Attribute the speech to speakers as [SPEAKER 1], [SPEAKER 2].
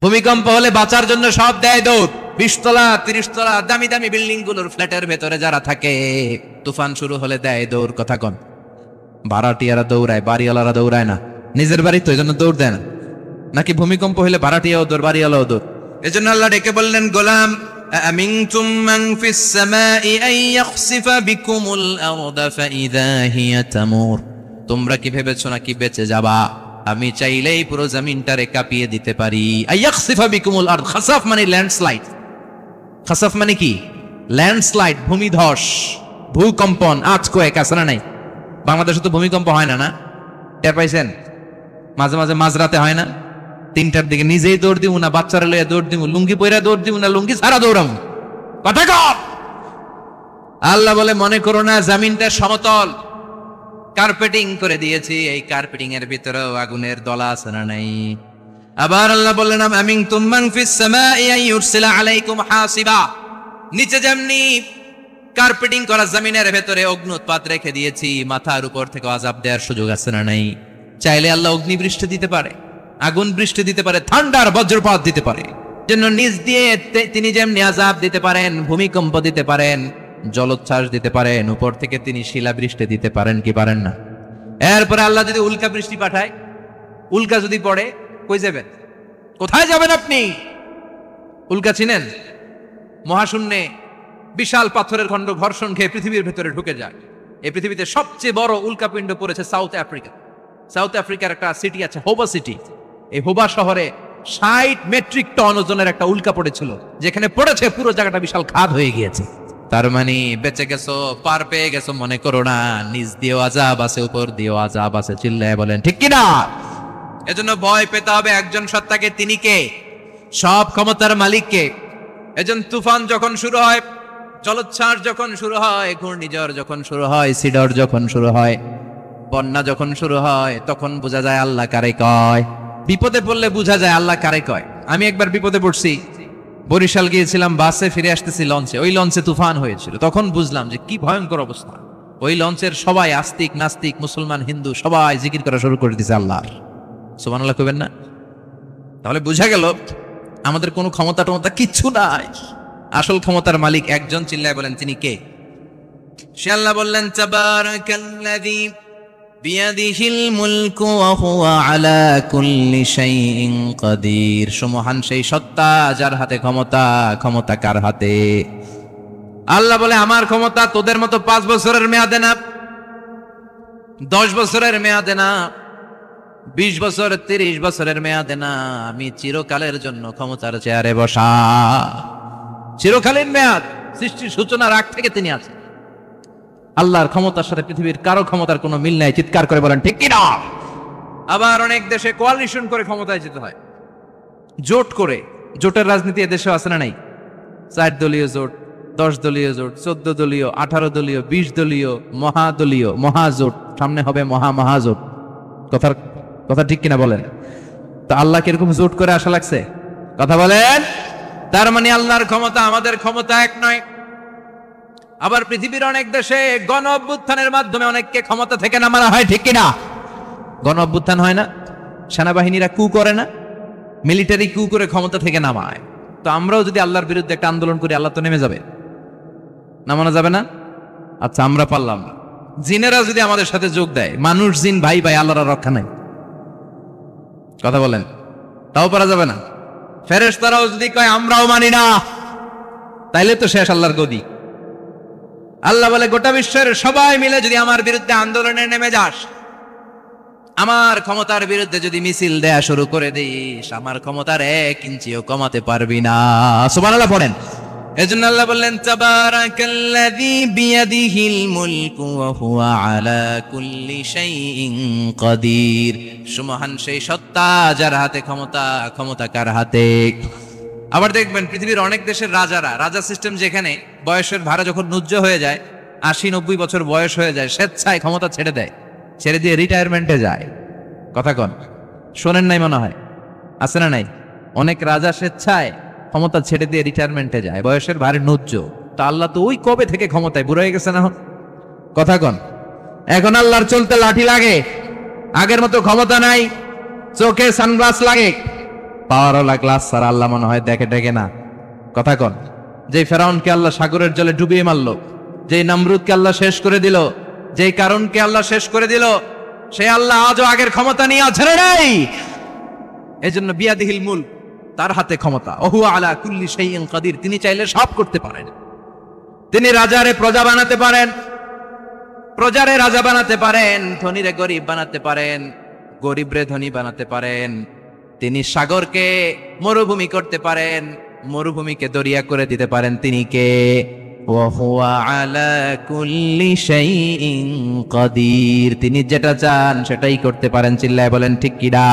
[SPEAKER 1] ভূমিকম্প হলে বাঁচার জন্য সব দেয় দৌড়। 20 তলা 30 তলা দামি দামি বিল্ডিং গুলোর ফ্ল্যাটের ভেতরে যারা থাকে, তুফান শুরু হলে দেয় দৌড়। কথা কন, ভাড়াটিয়ারা দৌড়ায়, বাড়িওয়ালারা দৌড়ায় না। নিজের বাড়ি তো, এই জন্য দৌড় দেয় না। নাকি ভূমিকম্প হলে ভাড়াটিয়াও দৌড়, বাড়িওয়ালাও দৌড়। এজন্য আল্লাহ ডেকে বললেন, গোলাম আমিনতুম মান ফিস সামাই আন ইয়াখসিফা বিকুমুল আরদা ফাইযা হিয়া তামুর। তোমরা কি ভেবেছো নাকি বেঁচে যাবা? আমি চাইলেই পুরো জমিনটারে কাঁপিয়ে দিতে পারি। আইয়াখসিফা বিকুমুল আরদ, খাসাফ মানে ল্যান্ডস্লাইড। খাসাফ মানে কি? ল্যান্ডস্লাইড, ভূমিধস, ভূকম্পন, আর্থকোয়েক আছে না নাই? বাংলাদেশে তো ভূমিকম্প হয় না, না? টের পাইছেন? মাঝে মাঝে মাঝরাতে হয় না? 3টার দিকে নিজেই দৌড় দিব না বাচ্চারা লইয়া দৌড় দিব, লুঙ্গি পইরা দৌড় দিব না লুঙ্গি ছাড়া দৌড়াম? কথা কর। আল্লাহ বলে, মনে করো না জমিনটা সমতল, কার্পেটিং করে দিয়েছি, এই কার্পেটিং এর ভিতরেও আগুনের দলা আছে না নাই? আবার আল্লাহ বললেন, আমিনতুম মান ফিস সামাই আন ইউরসিলা আলাইকুম হাসিবা। নিচে যেমনি কার্পেটিং করা জমিনের ভেতরে অগ্নুৎপাত রেখে দিয়েছি, মাথার উপর থেকে আযাব দেওয়ার সুযোগ আছে না নাই? চাইলে আল্লাহ অগ্নি বৃষ্টি দিতে পারে, আগুন বৃষ্টি দিতে পারে, ঠান্ডার বজ্রপাত দিতে পারে। জন্য নিচ দিয়ে তিনি যেমনি আযাব দিতে পারেন, ভূমিকম্প দিতে পারেন, জলোচ্ছ্বাস দিতে পারেন, উপর থেকে তিনি শিলা বৃষ্টি দিতে পারেন কি পারেন না? এরপরে আল্লাহ যদি উল্কা বৃষ্টি পাঠায়, উল্কা যদি পড়ে, কই যাবেন? কোথায় যাবেন আপনি? উল্কা চিনেন? মহাশূন্যে বিশাল পাথরের খণ্ড ঘর্ষণ খেয়ে পৃথিবীর ভেতরে ঢুকে যায়। এই পৃথিবীতে সবচেয়ে বড় উল্কাপিণ্ড পড়েছে সাউথ আফ্রিকা। সাউথ আফ্রিকার একটা সিটি আছে হোবা সিটি। এই হোবা শহরে 60 মেট্রিক টন ওজনের একটা উল্কা পড়েছিল, যেখানে পড়েছে পুরো জায়গাটা বিশাল খাদ হয়ে গিয়েছে। তার মানে বেঁচে গেছো, পার পেয়ে গেছো মনে করো না, নিচ দিয়েও আযাব আছে, উপর দিয়েও আযাব আছে। চিল্লায় বলেন ঠিক কিনা? এজন্য ভয় পেতে হবে একজন সত্তাকে। তিনি কে? সব ক্ষমতার মালিক কে? এজন্য তুফান যখন শুরু হয়, জলোচ্ছ্বাস যখন শুরু হয়, ঘূর্ণিঝড় যখন শুরু হয়, সিডর যখন শুরু হয়, বন্যা যখন শুরু হয়, তখন বোঝা যায় আল্লাহ কারে কয়। বিপদে পড়লে বোঝা যায় আল্লাহ কারে কয়। আমি একবার বিপদে পড়ছি, বরিশাল গিয়েছিলাম, বাসে ফিরে আসতেছি লঞ্চে, ওই লঞ্চে তুফান হয়েছিল। তখন বুঝলাম যে কি ভয়ঙ্কর অবস্থা। ওই লঞ্চের সবাই আস্তিক নাস্তিক, মুসলমান হিন্দু সবাই জিকির করা শুরু করে দিয়েছে আল্লাহর। সুবহানাল্লাহ কইবেন না? তাহলে বোঝা গেল আমাদের কোনো ক্ষমতা টমতা কিচ্ছু নাই, আসল ক্ষমতার মালিক একজন। চিল্লায় বলেন তিনি কে? সে আল্লাহ বললেন, তাবারাকাল্লাযী বিয়াদিহিল মুলকু ওয়া হুয়া আলা কুল্লি শাইইন কাদির। সুমহান সেই সত্তা যার হাতে ক্ষমতা। ক্ষমতা কার হাতে? আল্লাহ বলে, আমার ক্ষমতা তোদের মতো 5 বছরের মেয়াদে না, 10 বছরের মেয়াদে না, 20 বছর 30 বছরের মেয়াদে না। আমি চিরকালের জন্য ক্ষমতার চেয়ারে বসা। চিরকালীন মেয়াদ, সৃষ্টির সূচনার আগ থেকে তিনি আছেন। আল্লাহর ক্ষমতার সাথে পৃথিবীর কারো ক্ষমতার কোনো মিল নাই। চিৎকার করে বলেন ঠিক কিনা? আবার অনেক দেশে কোয়ালিশন করে ক্ষমতায় যেতে হয়, জোট করে। জোটের রাজনীতি এদেশে আছে না নাই? 4 দলীয় জোট, 10 দলীয় জোট, 14 দলীয়, 18 দলীয়, 20 দলীয়, মহাদলীয়, মহাজোট, সামনে হবে মহাজোট। কথা ঠিক কিনা বলেন? তো আল্লাহ কিরকম জোট করে আসা লাগছে? কথা বলেন। তার মানে আল্লাহর ক্ষমতা আমাদের ক্ষমতা এক নয়। আবার পৃথিবীর অনেক দেশে গণ অভ্যুত্থানের মাধ্যমে অনেককে ক্ষমতা থেকে নামানো হয়, ঠিক কিনা? গণ অভ্যুত্থান হয় না? সেনাবাহিনীরা কু করে না? মিলিটারি কু করে ক্ষমতা থেকে নামায়। তো আমরাও যদি আল্লাহর বিরুদ্ধে একটা আন্দোলন করি, আল্লাহ তো নেমে যাবে, নামানো যাবে না? আচ্ছা, আমরা পারলাম না, জিনেরা যদি আমাদের সাথে যোগ দেয়, মানুষ জিন ভাই ভাই, আল্লাহর রক্ষা নাই। কথা বলেন, তাও পারা যাবে না? ফেরেশতারাও যদি কয় আমরাও মানি না, তাইলে তো শেষ আল্লাহর গদি। আল্লাহ বলে, গোটা বিশ্বের সবাই মিলে যদি আমার বিরুদ্ধে আন্দোলনে নেমে যাস, আমার ক্ষমতার বিরুদ্ধে যদি মিছিল দেয়া শুরু করে দিস, আমার ক্ষমতার 1 ইঞ্চিও কমাতে পারবি না। সুবহানাল্লাহ পড়েন। এজন্য আল্লাহ বললেন, তাবারাকাল্লাযী বিয়াদিহিল মুলকু ওয়া হুয়া আলা কুল্লি শাইইন কাদির। সুমহান সেই সত্তা যার হাতে ক্ষমতা। ক্ষমতা কার হাতে? আবার দেখবেন পৃথিবীর অনেক দেশের রাজা সিস্টেম, যেখানে বয়সের ভাড়া যখন নুজ্জ হয়ে যায়, 80-90 বছর বয়স হয়ে যায়, স্বেচ্ছায় ক্ষমতা ছেড়ে দেয়, ছেড়ে দিয়ে রিটায়ারমেন্টে যায়। কথা কন, শোনেন নাই মনে হয়? আছে না নাই? অনেক রাজা স্বেচ্ছায় ক্ষমতা ছেড়ে দিয়ে রিটায়ারমেন্টে যায়, বয়সের ভারে নুজ্জ। তা আল্লাহ তো ওই কবে থেকে ক্ষমতায়, বুড়ো হয়ে গেছে না? কথা কন। এখন আল্লাহর চলতে লাঠি লাগে, আগের মতো ক্ষমতা নাই। চোখে সানগ্লাস লাগে, পাওয়ারওয়ালা গ্লাস ছাড়া আল্লাহ মনে হয় দেখে টেকে না। কথা কন। যে ফেরাউনকে আল্লাহ সাগরের জলে ডুবিয়ে মারলো, যেই নমরুদকে আল্লাহ শেষ করে দিল, যেই কারণকে আল্লাহ শেষ করে দিল, সে আল্লাহ আজও আগের ক্ষমতা নিয়ে ছেড়ে নাই। এজন্য বিয়াদিহিল মুলক, তার হাতে ক্ষমতা। ওহু আলা কুল্লি শাইইন কাদির, তিনি চাইলে সব করতে পারেন। তিনি রাজারে প্রজা বানাতে পারেন, প্রজারে রাজা বানাতে পারেন, ধনীরে গরিব বানাতে পারেন, গরিবরে ধনী বানাতে পারেন। তিনি সাগরকে মরুভূমি করতে পারেন, মরুভূমিকে দরিয়া করে দিতে পারেন। তিনি কে? ওয়া হুয়া আলা কুল্লি শাইইন কাদির, তিনি যেটা চান সেটাই করতে পারেন। চিল্লায় বলেন ঠিক কিনা?